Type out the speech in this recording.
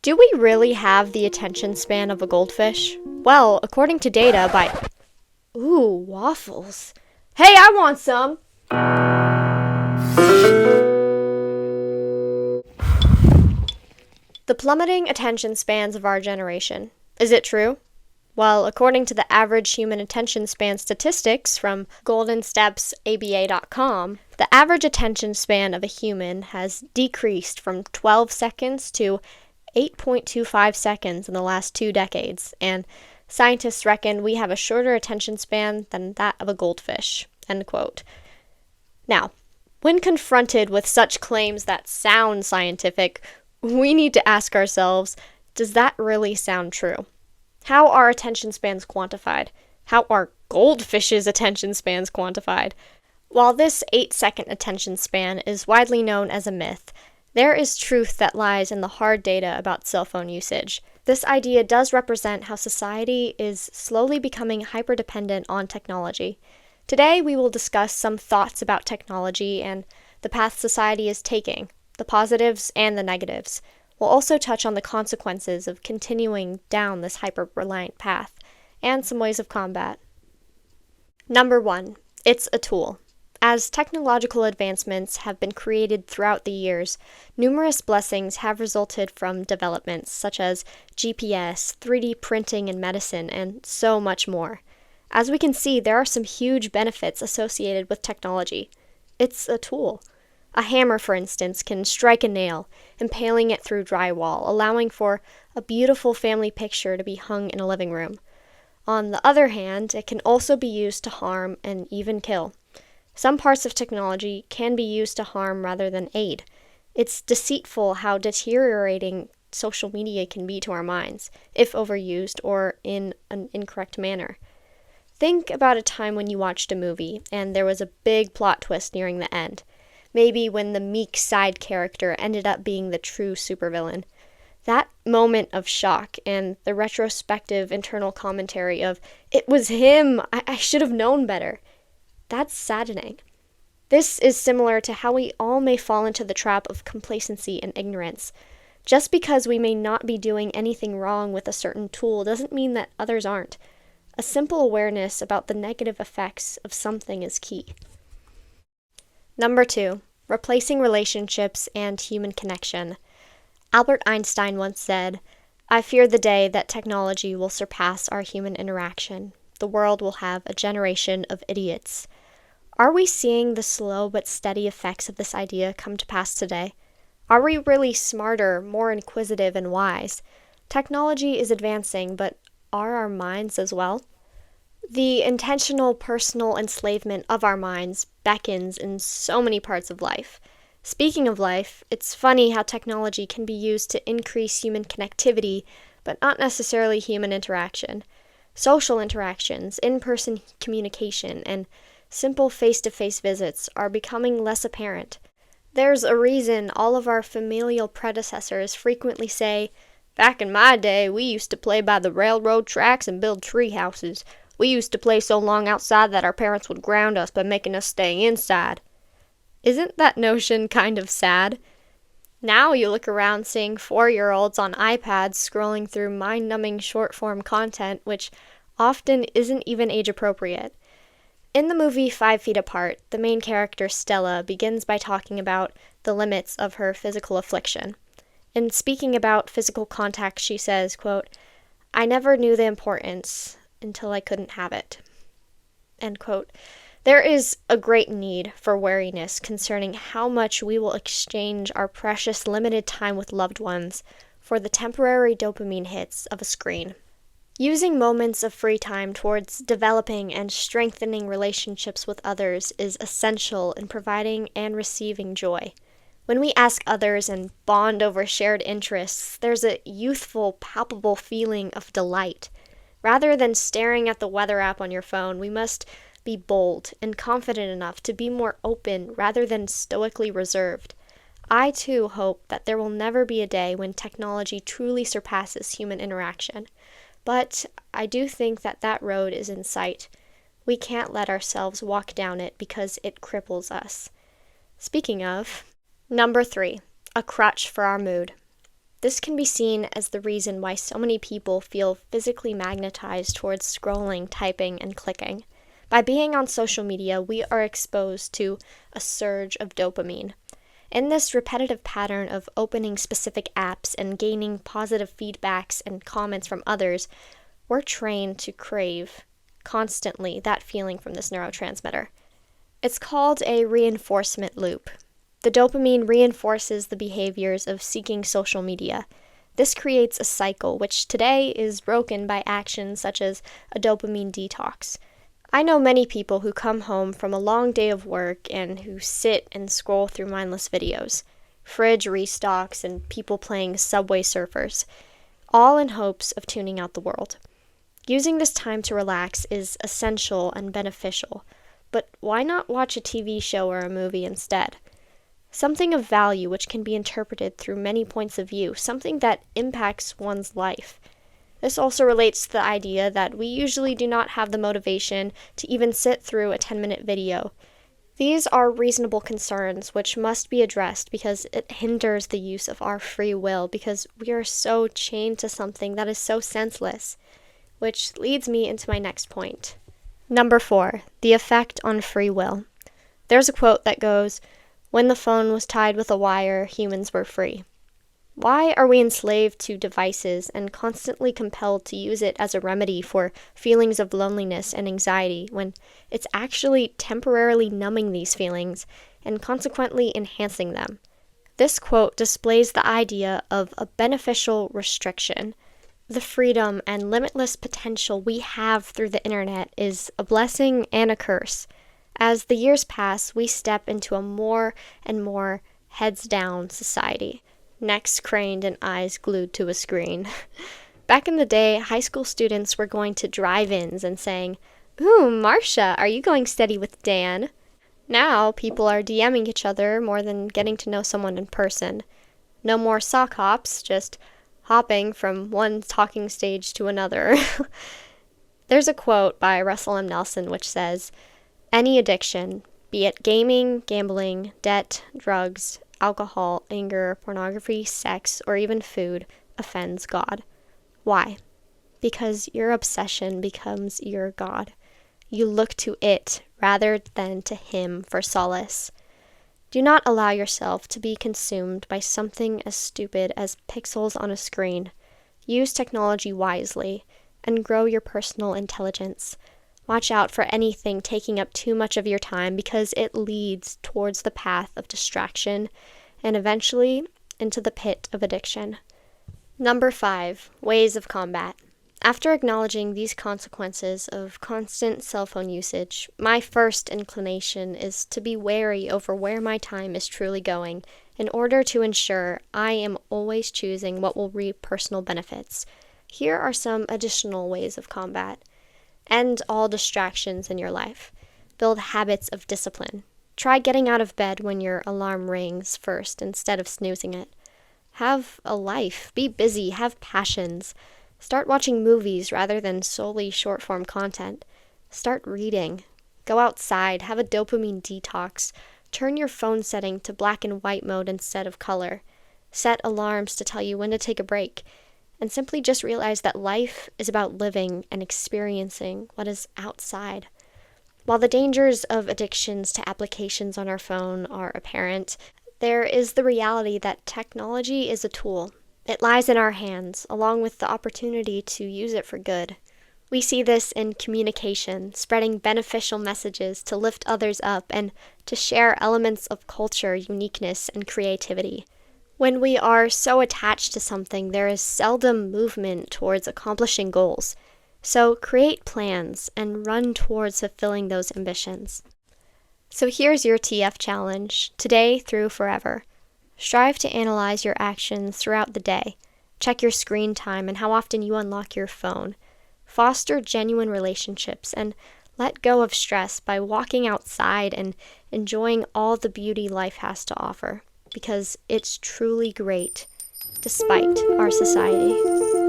Do we really have the attention span of a goldfish? Well, according to data by... Ooh, waffles. Hey, I want some! The plummeting attention spans of our generation. Is it true? Well, according to the average human attention span statistics from goldenstepsaba.com, the average attention span of a human has decreased from 12 seconds to 8.25 seconds in the last 2 decades, and scientists reckon we have a shorter attention span than that of a goldfish. End quote. Now, when confronted with such claims that sound scientific, we need to ask ourselves, does that really sound true? How are attention spans quantified? How are goldfishes' attention spans quantified? While this 8-second attention span is widely known as a myth, there is truth that lies in the hard data about cell phone usage. This idea does represent how society is slowly becoming hyper-dependent on technology. Today, we will discuss some thoughts about technology and the path society is taking, the positives and the negatives. We'll also touch on the consequences of continuing down this hyper-reliant path, and some ways of combat. Number 1. It's a tool. As technological advancements have been created throughout the years, numerous blessings have resulted from developments such as GPS, 3D printing in medicine, and so much more. As we can see, there are some huge benefits associated with technology. It's a tool. A hammer, for instance, can strike a nail, impaling it through drywall, allowing for a beautiful family picture to be hung in a living room. On the other hand, it can also be used to harm and even kill. Some parts of technology can be used to harm rather than aid. It's deceitful how deteriorating social media can be to our minds, if overused or in an incorrect manner. Think about a time when you watched a movie and there was a big plot twist nearing the end. Maybe when the meek side character ended up being the true supervillain. That moment of shock and the retrospective internal commentary of, "It was him! I should have known better." That's saddening. This is similar to how we all may fall into the trap of complacency and ignorance. Just because we may not be doing anything wrong with a certain tool doesn't mean that others aren't. A simple awareness about the negative effects of something is key. Number 2, replacing relationships and human connection. Albert Einstein once said, "I fear the day that technology will surpass our human interaction. The world will have a generation of idiots." Are we seeing the slow but steady effects of this idea come to pass today? Are we really smarter, more inquisitive, and wise? Technology is advancing, but are our minds as well? The intentional personal enslavement of our minds beckons in so many parts of life. Speaking of life, it's funny how technology can be used to increase human connectivity, but not necessarily human interaction. Social interactions, in-person communication, and simple face-to-face visits are becoming less apparent. There's a reason all of our familial predecessors frequently say, "Back in my day, we used to play by the railroad tracks and build tree houses. We used to play so long outside that our parents would ground us by making us stay inside." Isn't that notion kind of sad? Now you look around seeing 4-year-olds on iPads scrolling through mind-numbing short-form content, which often isn't even age-appropriate. In the movie 5 Feet Apart, the main character, Stella, begins by talking about the limits of her physical affliction. In speaking about physical contact, she says, quote, "I never knew the importance until I couldn't have it." End quote. There is a great need for wariness concerning how much we will exchange our precious limited time with loved ones for the temporary dopamine hits of a screen. Using moments of free time towards developing and strengthening relationships with others is essential in providing and receiving joy. When we ask others and bond over shared interests, there's a youthful, palpable feeling of delight. Rather than staring at the weather app on your phone, we must be bold and confident enough to be more open rather than stoically reserved. I too hope that there will never be a day when technology truly surpasses human interaction. But I do think that that road is in sight. We can't let ourselves walk down it because it cripples us. Speaking of, number 3, a crutch for our mood. This can be seen as the reason why so many people feel physically magnetized towards scrolling, typing, and clicking. By being on social media, we are exposed to a surge of dopamine. In this repetitive pattern of opening specific apps and gaining positive feedbacks and comments from others, we're trained to crave constantly that feeling from this neurotransmitter. It's called a reinforcement loop. The dopamine reinforces the behaviors of seeking social media. This creates a cycle, which today is broken by actions such as a dopamine detox. I know many people who come home from a long day of work and who sit and scroll through mindless videos, fridge restocks, and people playing Subway Surfers, all in hopes of tuning out the world. Using this time to relax is essential and beneficial, but why not watch a TV show or a movie instead? Something of value which can be interpreted through many points of view, something that impacts one's life. This also relates to the idea that we usually do not have the motivation to even sit through a 10-minute video. These are reasonable concerns which must be addressed because it hinders the use of our free will because we are so chained to something that is so senseless. Which leads me into my next point. Number 4, the effect on free will. There's a quote that goes, "When the phone was tied with a wire, humans were free." Why are we enslaved to devices and constantly compelled to use it as a remedy for feelings of loneliness and anxiety when it's actually temporarily numbing these feelings and consequently enhancing them? This quote displays the idea of a beneficial restriction. The freedom and limitless potential we have through the internet is a blessing and a curse. As the years pass, we step into a more and more heads-down society. Necks craned and eyes glued to a screen. Back in the day, high school students were going to drive-ins and saying, "Ooh, Marcia, are you going steady with Dan?" Now, people are DMing each other more than getting to know someone in person. No more sock hops, just hopping from one talking stage to another. There's a quote by Russell M. Nelson which says, "Any addiction, be it gaming, gambling, debt, drugs, alcohol, anger, pornography, sex, or even food, offends God." Why? Because your obsession becomes your God. You look to it rather than to Him for solace. Do not allow yourself to be consumed by something as stupid as pixels on a screen. Use technology wisely and grow your personal intelligence. Watch out for anything taking up too much of your time because it leads towards the path of distraction and eventually into the pit of addiction. Number 5, ways of combat. After acknowledging these consequences of constant cell phone usage, my first inclination is to be wary over where my time is truly going in order to ensure I am always choosing what will reap personal benefits. Here are some additional ways of combat. End all distractions in your life. Build habits of discipline. Try getting out of bed when your alarm rings first instead of snoozing it. Have a life. Be busy. Have passions. Start watching movies rather than solely short-form content. Start reading. Go outside. Have a dopamine detox. Turn your phone setting to black and white mode instead of color. Set alarms to tell you when to take a break. And simply just realize that life is about living and experiencing what is outside. While the dangers of addictions to applications on our phone are apparent, there is the reality that technology is a tool. It lies in our hands, along with the opportunity to use it for good. We see this in communication, spreading beneficial messages to lift others up and to share elements of culture, uniqueness, and creativity. When we are so attached to something, there is seldom movement towards accomplishing goals. So create plans and run towards fulfilling those ambitions. So here's your TF challenge, today through forever. Strive to analyze your actions throughout the day. Check your screen time and how often you unlock your phone. Foster genuine relationships and let go of stress by walking outside and enjoying all the beauty life has to offer, because it's truly great, despite our society.